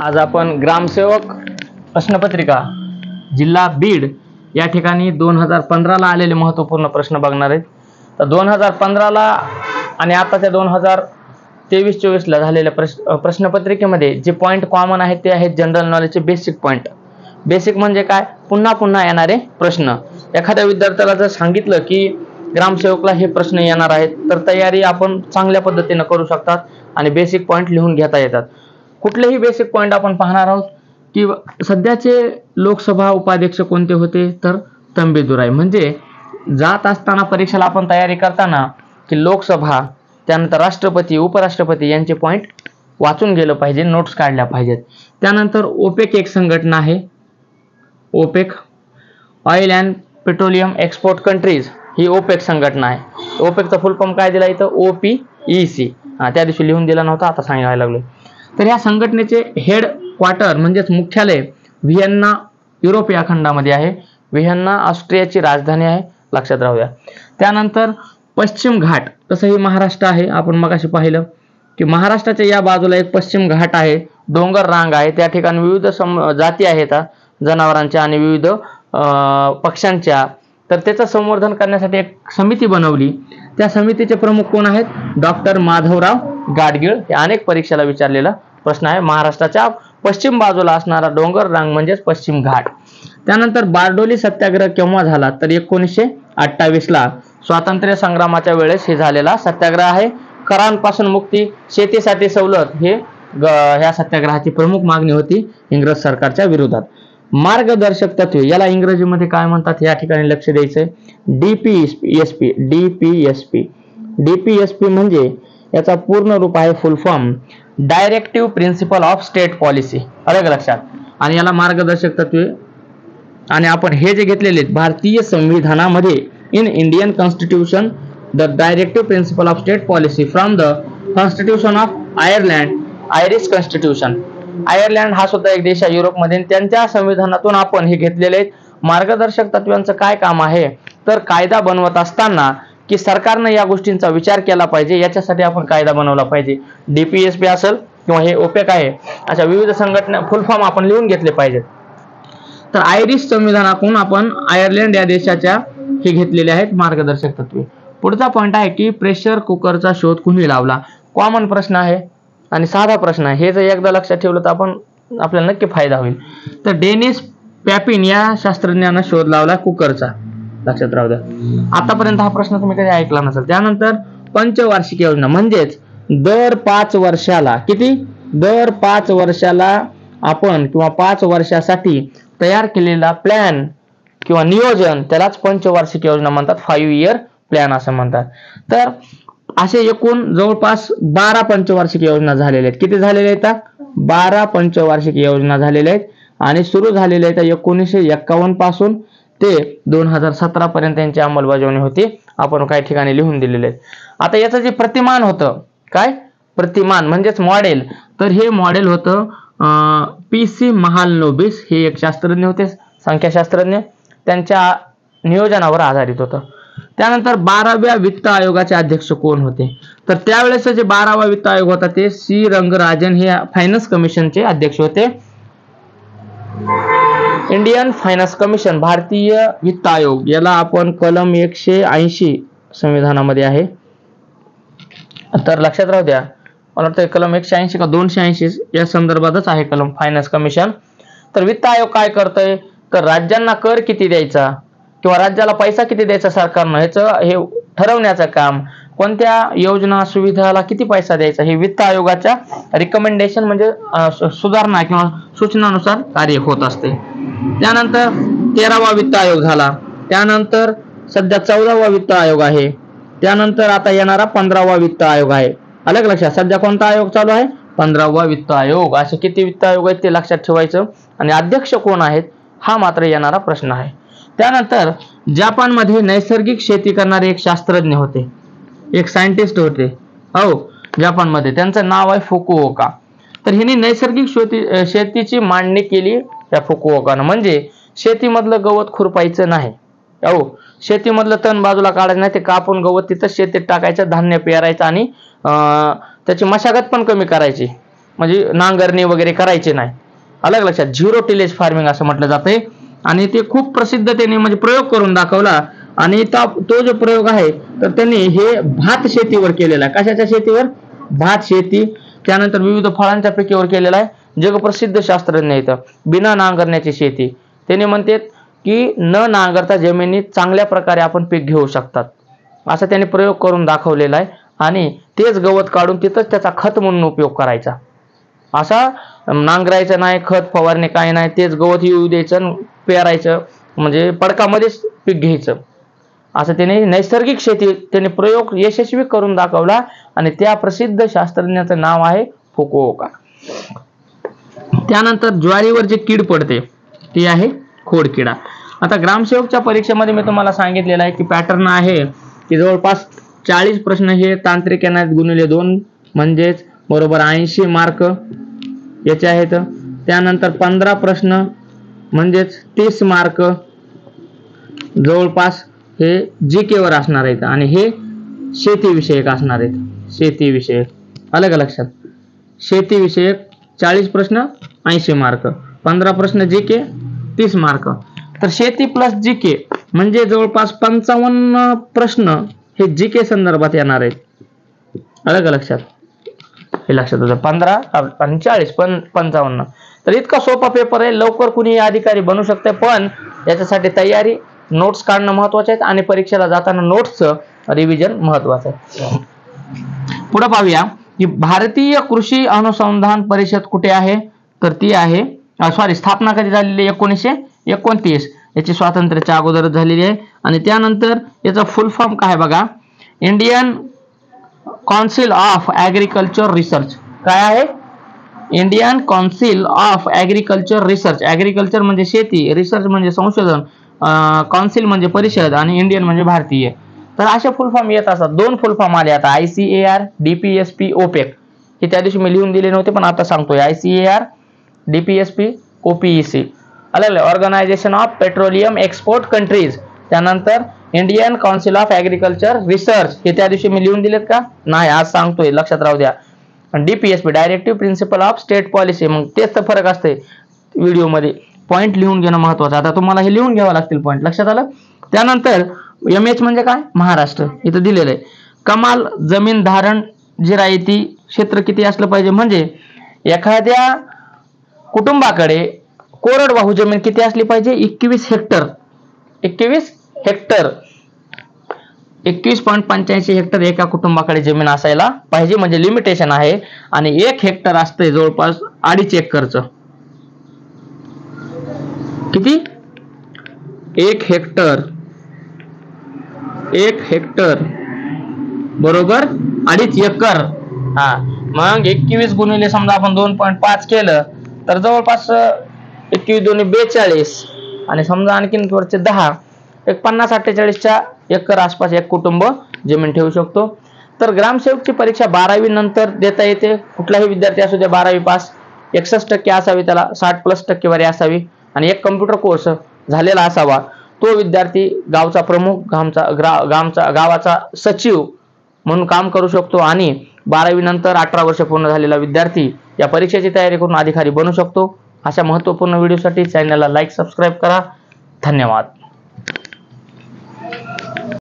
आज आपण ग्रामसेवक प्रश्नपत्रिका जिल्हा बीड या ठिकाणी 2015 ला आलेले महत्त्वपूर्ण प्रश्न बघणार आहेत। तर 2015 ला आणि आताच्या 2023-24 ला झालेल्या प्रश्नपत्रिकेमध्ये जे पॉइंट कॉमन आहेत ते आहेत जनरल नॉलेजचे बेसिक पॉइंट। बेसिक म्हणजे काय? पुन्हा पुन्हा येणारे प्रश्न। एखाद्या विद्यार्थ्याला जर सांगितलं की ग्रामसेवकला हे प्रश्न येणार आहेत तर तयारी आपण चांगल्या पद्धतीने करू शकतात आणि बेसिक पॉइंट लिहून घेता येतात। कुठलेही बेसिक पॉइंट आपण पाहणार आहोत की सध्याचे लोकसभा उपाध्यक्ष कोणते होते तर तंबीदुराई। म्हणजे जात असताना परीक्षेला आपण तयारी करताना की लोकसभा त्यानंतर राष्ट्रपती उपराष्ट्रपती यांचे पॉइंट वाचून गेलं पाहिजे, नोट्स काढल्या पाहिजेत। त्यानंतर ओपेक एक संघटना आहे, OPEC oil and petroleum export countries ही ओपेक संघटना आहे। ओपेकचा फुल फॉर्म काय दिला इथं? OPEC। त्या दिवशी लिहून दिला नव्हता, आता सांगायला लागलो। तर या संघटनेचे हेड क्वार्टर म्हणजेच मुख्यालय व्हिएन्ना युरोप या खंडामध्ये आहे। व्हिएन्ना ऑस्ट्रियाची राजधानी आहे, लक्षात राहू द्या। त्यानंतर पश्चिम घाट, तसं ही महाराष्ट्र आहे। आपण मगाशी पाहिलं की महाराष्ट्राच्या या बाजूला एक पश्चिम घाट आहे, डोंगर रांग आहे, त्या ठिकाणी विविध जाती आहेत जनावरांच्या आणि विविध पक्ष्यांच्या। तर त्याचं संवर्धन करण्यासाठी एक समिती बनवली। त्या समितीचे प्रमुख कोण आहेत? डॉक्टर माधवराव गाडगीळ। हे अनेक परीक्षेला विचारलेला प्रश्न आहे। महाराष्ट्राच्या पश्चिम बाजूला असणारा डोंगर रांग म्हणजेच पश्चिम घाट। त्यानंतर बारडोली सत्याग्रह केव्हा झाला तर 1928 ला स्वातंत्र्य संग्रामाच्या वेळेस हे झालेला सत्याग्रह आहे। करांपासून मुक्ती, शेतीसाठी सवलत हे ह्या सत्याग्रहाची प्रमुख मागणी होती इंग्रज सरकारच्या विरोधात। मार्गदर्शक तत्वे याला इंग्रजीमध्ये काय म्हणतात या ठिकाणी लक्ष द्यायचंय। DPSP म्हणजे याचा पूर्ण रूप आहे फुल form directive principle of state policy, अलग लक्षात। आणि याला मार्गदर्शक तत्वे आणि आपण हे जे घेतलेले आहेत भारतीय संविधानामध्ये in Indian constitution the directive principle of state policy from the constitution of Ireland, Irish constitution. Ireland हा सुद्धा एक देश आहे युरोपमध्ये, त्यांच्या संविधानातून आपण हे घेतलेले आहेत। मार्गदर्शक तत्वांचं काय काम आहे तर कायदा बनवत असताना की सरकारनं या गोष्टींचा विचार केला पाहिजे, याच्यासाठी आपण कायदा बनवला पाहिजे। DPSP असेल किंवा हे ओपेक आहे, अशा विविध संघटना फुल फॉर्म आपण लिहून घेतले पाहिजेत। तर आयरिश संविधानातून आपण आयर्लंड या देशाच्या हे घेतलेले आहेत मार्गदर्शक तत्वे। पुढचा पॉइंट आहे की प्रेशर कुकरचा शोध कुणी लावला। कॉमन प्रश्न आहे आणि साधा प्रश्न आहे, हे जर एकदा लक्षात ठेवलं तर आपल्याला नक्की फायदा होईल। तर डेनिस पॅपिन या शास्त्रज्ञानं शोध लावला कुकरचा, लक्षात राहू द्या। आतापर्यंत हा प्रश्न तुम्ही कधी ऐकला नसेल। त्यानंतर पंचवार्षिक योजना म्हणजेच दर 5 वर्षाला दर 5 वर्षाला आपण किंवा 5 वर्षासाठी तयार केलेला प्लॅन किंवा नियोजन त्यालाच पंचवार्षिक योजना म्हणतात, 5 इयर प्लॅन असं म्हणतात। तर असे एकूण जवळपास 12 पंचवार्षिक योजना झालेल्या आहेत। किती झालेल्या आहेत? 12 पंचवार्षिक योजना झालेल्या आहेत आणि सुरू झालेल्या आहेत 1951 पासून ते 2017 पर्यंत यांची अंमलबजावणी होती। आपण काही ठिकाणी लिहून दिलेले आहेत। आता याचं जे प्रतिमान होतं, काय प्रतिमान म्हणजेच मॉडेल, तर हे मॉडेल होतं PC महालनोबिस, हे एक शास्त्रज्ञ होते, संख्याशास्त्रज्ञ, त्यांच्या नियोजनावर आधारित होतं। त्यानंतर 12व्या वित्त आयोगाचे अध्यक्ष कोण होते तर त्यावेळेस जे 12वा वित्त आयोग होता ते C रंगराजन हे फायनान्स कमिशनचे अध्यक्ष होते। इंडियन फायनान्स कमिशन, भारतीय वित्त आयोग, याला आपण कलम 180 संविधानामध्ये आहे, तर लक्षात राहू द्या। मला वाटतं कलम 180 का 280 या संदर्भातच आहे कलम फायनान्स कमिशन। तर वित्त आयोग काय करतोय तर राज्यांना कर किती द्यायचा किंवा राज्याला पैसा किती द्यायचा सरकारनं हे ठरवण्याचं काम, कोणत्या योजना सुविधाला किती पैसा द्यायचा हे वित्त आयोगाच्या रिकमेंडेशन म्हणजे सुधारणा किंवा सूचनानुसार कार्य होत असते। त्यानंतर 13वा वित्त आयोग झाला, त्यानंतर सध्या 14वा वित्त आयोग आहे, त्यानंतर आता येणारा 15वा वित्त आयोग आहे, अलग लक्षात। सध्या कोणता आयोग चालू आहे? 15वा वित्त आयोग। असे किती वित्त आयोग आहेत ते लक्षात ठेवायचं आणि अध्यक्ष कोण आहेत हा मात्र येणारा प्रश्न आहे। त्यानंतर जपानमध्ये नैसर्गिक शेती करणारे एक शास्त्रज्ञ होते, एक सायंटिस्ट होते जपानमध्ये, त्यांचं नाव आहे फुकुओका। तर हिने नैसर्गिक शेतीची मांडणी केली या फुकुओकानं। म्हणजे शेतीमधलं गवत खुरपायचं नाही, शेतीमधलं तण बाजूला काढायचं नाही, ते कापून गवत तिथं शेतीत टाकायचं, धान्य पेरायचं आणि त्याची मशागत पण कमी करायची। म्हणजे नांगरणी वगैरे करायचे नाही. अलग लक्षात, झिरो टिलेज फार्मिंग असं म्हटलं जातंय. आणि ते खूप प्रसिद्ध त्यांनी म्हणजे प्रयोग करून दाखवला. आणि तो जो प्रयोग आहे तर त्यांनी हे भात शेतीवर केलेला आहे. कशाच्या शेतीवर? भात शेती. त्यानंतर विविध फळांच्या पिकेवर केलेला आहे. जगप्रसिद्ध शास्त्रज्ञ इथं बिना नांगरण्याची शेती. त्यांनी म्हणतात की न नांगरता जमिनीत चांगल्या प्रकारे आपण पीक घेऊ शकतात, असा त्यांनी प्रयोग करून दाखवलेला आहे. आणि तेच गवत काढून तिथंच त्याचा खत म्हणून उपयोग करायचा. असा नांगरायचं नाही, खत फवारणी काही नाही, तेच गवत येऊ द्यायचं, पेरायचं, म्हणजे पडकामध्येच पीक घ्यायचं. असं त्याने नैसर्गिक शेती त्याने प्रयोग यशस्वी करून दाखवला. आणि त्या प्रसिद्ध शास्त्रज्ञाचं नाव आहे फुकुओका. त्यानंतर ज्वारीवर जे कीड पडते ती आहे खोडकिडा. आता ग्रामसेवकच्या परीक्षेमध्ये मी तुम्हाला सांगितलेलं आहे की पॅटर्न आहे की जवळपास 40 प्रश्न हे तांत्रिक आहेत गुणिले 2 म्हणजेच बरोबर 80 मार्क याचे आहेत. त्यानंतर 15 प्रश्न म्हणजेच 30 मार्क जवळपास हे जीके वर असणार आहेत. आणि हे शेतीविषयक असणार आहेत. शेतीविषयक अलग लक्षात, शेतीविषयक 40 प्रश्न 80 मार्क, 15 प्रश्न जीके 30 मार्क. तर शेती प्लस जीके म्हणजे जवळपास 55 प्रश्न हे जीके संदर्भात येणार आहेत. अलग लक्षात, हे लक्षात होतं. 15 आणि 40 पण 55. तर इतका सोपा पेपर आहे, लवकर कुणी अधिकारी बनू शकते. पण याच्यासाठी तयारी, नोट्स काढणं महत्वाचे आहेत आणि परीक्षेला जाताना नोट्सचं रिव्हिजन महत्वाचं आहे. पुढे पाहूया की भारतीय कृषी अनुसंधान परिषद कुठे आहे? तर ती आहे स्थापना कधी झालेली? 1929. याची स्वातंत्र्याच्या अगोदर झालेली आहे. आणि त्यानंतर याचा फुल फॉर्म काय बघा, Indian council of agriculture research. काय आहे? Indian council of agriculture research. Agriculture म्हणजे शेती, रिसर्च म्हणजे संशोधन, काउन्सिल म्हणजे परिषद आणि इंडियन म्हणजे भारतीय. तर असे फुल फॉर्म येत असतात. 2 फुल फॉर्म आले आता, ICAR, DPSP, OPEC. हे त्या दिवशी मी लिहून दिले नव्हते पण आता सांगतोय. ICAR, DPSP, OPEC. अलग organization of petroleum export countries. त्यानंतर Indian council of agriculture research. हे त्या दिवशी मी लिहून दिलेत का? नाही, आज सांगतोय, लक्षात राहू द्या. DPSP directive principle of state policy. मग तेच तर फरक असते व्हिडिओमध्ये. पॉईंट लिहून घेणं महत्वाचं. आता तुम्हाला हे लिहून घ्यावं लागतील पॉईंट, लक्षात आलं. त्यानंतर MH म्हणजे काय? महाराष्ट्र. इथं दिलेलं आहे. कमाल जमीन धारण जिरायती क्षेत्र किती असलं पाहिजे? म्हणजे एखाद्या कुटुंबाकडे कोरडवाहू जमीन किती असली पाहिजे? 21 हेक्टर. 21 हेक्टर, 21.85 हेक्टर एका कुटुंबाकडे जमीन असायला पाहिजे, म्हणजे लिमिटेशन आहे. आणि 1 हेक्टर असते जवळपास 2.5 एकरचं. किती? 1 हेक्टर. 1 हेक्टर बरोबर 2.5 एकर. हा, मग 21 गुणिले समजा आपण 2.5 केलं तर जवळपास 21 2 42 आणि समजा आणखीन वरचे 10, एक 50-48 एकर आसपास एक कुटुंब जमीन ठेवू शकतो. तर ग्रामसेवकची परीक्षा 12वी नंतर देता येते. कुठलाही विद्यार्थी असू द्या 12वी पास, 61% असावी, त्याला 60+ टक्केवारी असावी आणि एक कम्प्युटर कोर्स झालेला असावा. तो विद्यार्थी गावचा प्रमुख, गावाचा सचिव म्हणून काम करू शकतो. आणि 12वी नंतर 18 वर्ष पूर्ण झालेला विद्यार्थी या परीक्षेची तयारी करून अधिकारी बनू शकतो. अशा महत्त्वपूर्ण व्हिडिओसाठी चॅनलला लाईक, सबस्क्राईब करा. धन्यवाद.